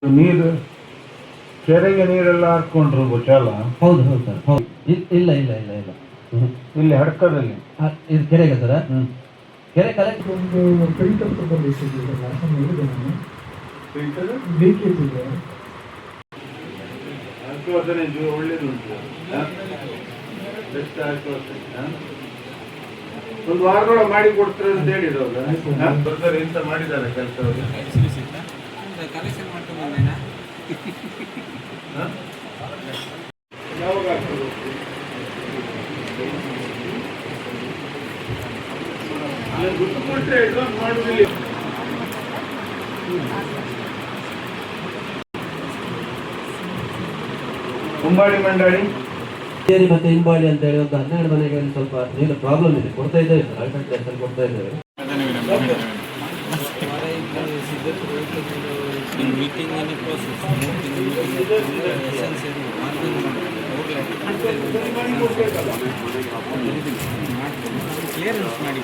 ನೀರು ಕೆರೆಗೆ ನೀರೆಲ್ಲ ಹಾಕೊಂಡ್ರು ಗೊತ್ತಲ್ಲ. ಹೌದು ಹೌದು ಸರ್, ಹೌದು. ಇಲ್ಲ ಇಲ್ಲ ಇಲ್ಲ ಇಲ್ಲ ಇಲ್ಲಿ ಹಡ್ಕದಲ್ಲಿ ಇದು ಕೆರೆಗೆ ಸರ. ಕೆರೆ ಕಲೆಕ್ಟ್ ಒಂದು ಫಿಲ್ಟರ್ ತಗೊಂಡಿದ್ದೀವಿ ಫಿಲ್ಟರ್ ಲೀಕೇಜ್ ಇದೆ. ಆಶ್ವಾಸನೆ ಒಳ್ಳೇದುಂಟು, ಬೆಸ್ಟ್ ಆಶ್ವಾಸನೆ. ಒಂದು ವಾರದೊಳಗೆ ಮಾಡಿ ಕೊಡ್ತಾರೆ ಅಂತ ಹೇಳಿರೋದು ಬರ್ತಾರೆ ಎಂತ ಮಾಡಿದ್ದಾರೆ ಕೆಲಸವನ್ನು. ಕಲೆಕ್ಷನ್ ಮಾಡ್ಕೊಂಡು ಯಾವಾಗ ಆಗ್ತದೆ? ದುಡ್ಡು ಕೊಟ್ಟರೆ ಅಡ್ವಾನ್ಸ್ ಮಾಡುವುದಿಲ್ಲ. ಕುಂಬಾಳಿ ಮಂಡಳಿ ಮತ್ತೆ ಹಿಂಬಾಳಿ ಅಂತ ಹೇಳಿ ಒಂದು 12 ಮನೆಗೆ ಸ್ವಲ್ಪ ನೀರು ಪ್ರಾಬ್ಲಮ್ ಇದೆ. ಕೊಡ್ತಾ ಇದ್ದೇವೆ ಸರ್, ಅಲ್ಟ್ರೇಷನ್ ಕೊಡ್ತಾ ಇದ್ದೇವೆ. meeting in a process, clearance ಮಾಡಿ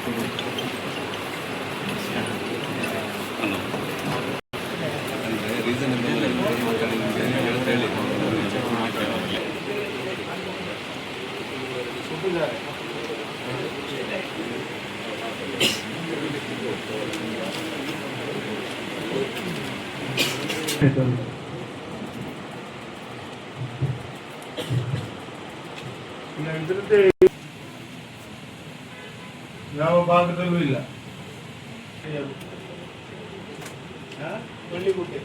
ಇದ್ರದ್ದೇ ಯಾವ ಭಾಗದಲ್ಲೂ ಇಲ್ಲ. ಬಳ್ಳಿಗುಡ್ಡೆ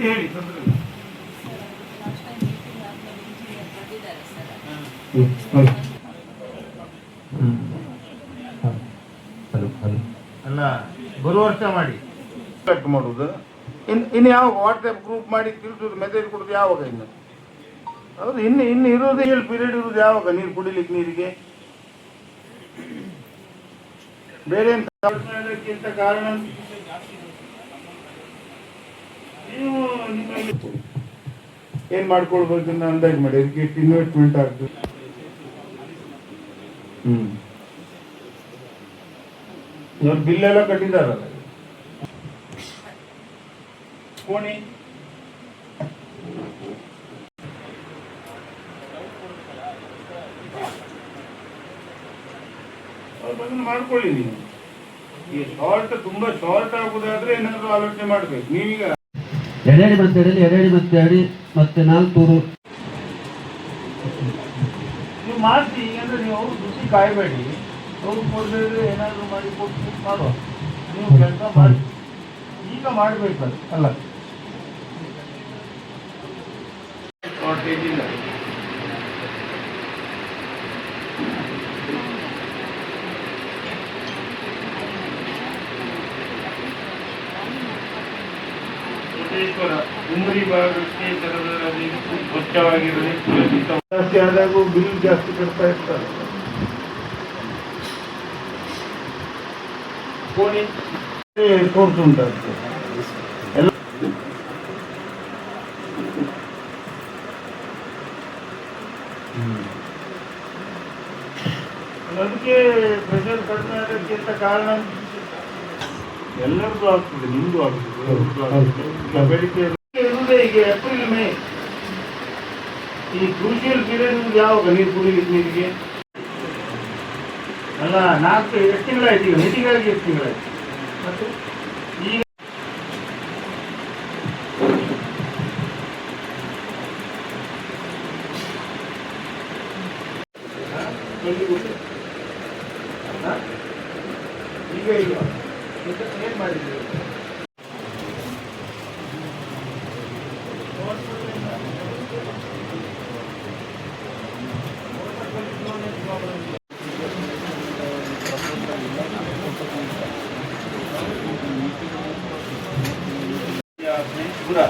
ಹೇಳಿ ತೊಂದರೆ ಇಲ್ಲ. ಅಲ್ಲ, ಬರುವ ವರ್ಷ ಮಾಡಿ ಕಟ್ ಮಾಡುದು. ಇನ್ನು ಯಾವ ವಾಟ್ಸಪ್ ಗ್ರೂಪ್ ಮಾಡಿ ತಿಳಿಸೋದು, ಮೆಸೇಜ್ ಕೊಡೋದು ಯಾವಾಗ? ಇನ್ನು ಹೌದು, ಇನ್ನು ಇರೋದೇ ಪೀರಿಯಡ್ ಇರೋದು ಯಾವಾಗ? ನೀರು ಕುಡಿಲಿಕ್ಕೆ ನೀರಿಗೆ ಬೇರೆ ಎಂತ ಕಾರಣ ನೀವು ಏನ್ ಮಾಡ್ಕೊಳ್ಬೇಕು ಅಂದಾಜು ಮಾಡಿ. ಅದಕ್ಕೆ ಎಷ್ಟು ಇನ್ವೆಸ್ಟ್ಮೆಂಟ್ ಆಗ್ತದೆ? ಇವ್ರು ಬಿಲ್ ಎಲ್ಲ ಕಟ್ಟಿದಾರಲ್ಲ. ಕೋಣಿ ಮಾಡ್ಕೊಳ್ಳಿ. ನೀವು ಈ ಶಾರ್ಟ್ ತುಂಬಾ ಶಾರ್ಟ್ ಆಗುದಾದ್ರೆ ಏನಾದ್ರು ಆಲೋಚನೆ ಮಾಡ್ಬೇಕು. ನೀವೀಗ ಎಡೆಡಿ ಮತ್ತೆ ಎಡೆಲಿ, ಎಡೆಡಿ ಮತ್ತೆ ಅಡಿ ಮತ್ತೆ 4 ನೀವು ಮಾಡಿಸಿ. ಈಗಂದ್ರೆ ನೀವು ರುಚಿ ಕಾಯಬೇಡಿ. ಅವ್ರು ಕೊಡಬೇಡ್ರೆ ಏನಾದ್ರು ಮಾಡಿ ಕೊಟ್ಟು ಮಾಡುವ. ನೀವು ಕೆಲಸ ಮಾಡಿ ಈಗ ಮಾಡಬೇಕಲ್ಲ. ಅಲ್ಲ, ಶಾರ್ಟೇಜ್ ಇಲ್ಲ. ಕುಂಬರಿ ಭಾಗಕ್ಕೆ ಸ್ವಚ್ಛವಾಗಿರಲಿ. ಜಾಸ್ತಿ ಆದಾಗೂ ಬಿಲ್ ಜಾಸ್ತಿ ಕಟ್ತಾ ಇರ್ತಾರೆ. ಕೋಣಿ ಸೋರ್ಸ್ ಉಂಟಾಗ್ತದೆ ಎಲ್ಲ. ಅದಕ್ಕೆ ಪ್ರೆಷರ್ ಕಡಿಮೆ ಆಗೋಕ್ಕಿಂತ ಕಾರಣ ಎಲ್ಲರದ್ದು ಆಗ್ತದೆ, ನಿಮ್ದು ಆಗ್ತದೆ. ಬೆಳಿಗ್ಗೆ ಇರುವುದೇ ಈಗ ಏಪ್ರಿಲ್ ಮೇ. ಈ ಕ್ರೂಷಿಯಲ್ ಪೀರಿಯಡ್ ನಿಮ್ಗೆ ಯಾವಾಗ? ನೀರು ಕುಡಿಲಿಕ್ಕೆ ನೀರಿಗೆ ಅಲ್ಲ. 4 ತಿಂಗಳಾಯ್ತು. ಈಗ ಮೀಟಿಂಗ್ ಆಗಿ 8 ತಿಂಗಳಾಯ್ತು. ಮತ್ತೆ ಈಗ ಈಗ ಇಲ್ವಾ? ಏನ್ ಮಾಡಿದ್ದೀವಿ? पूरा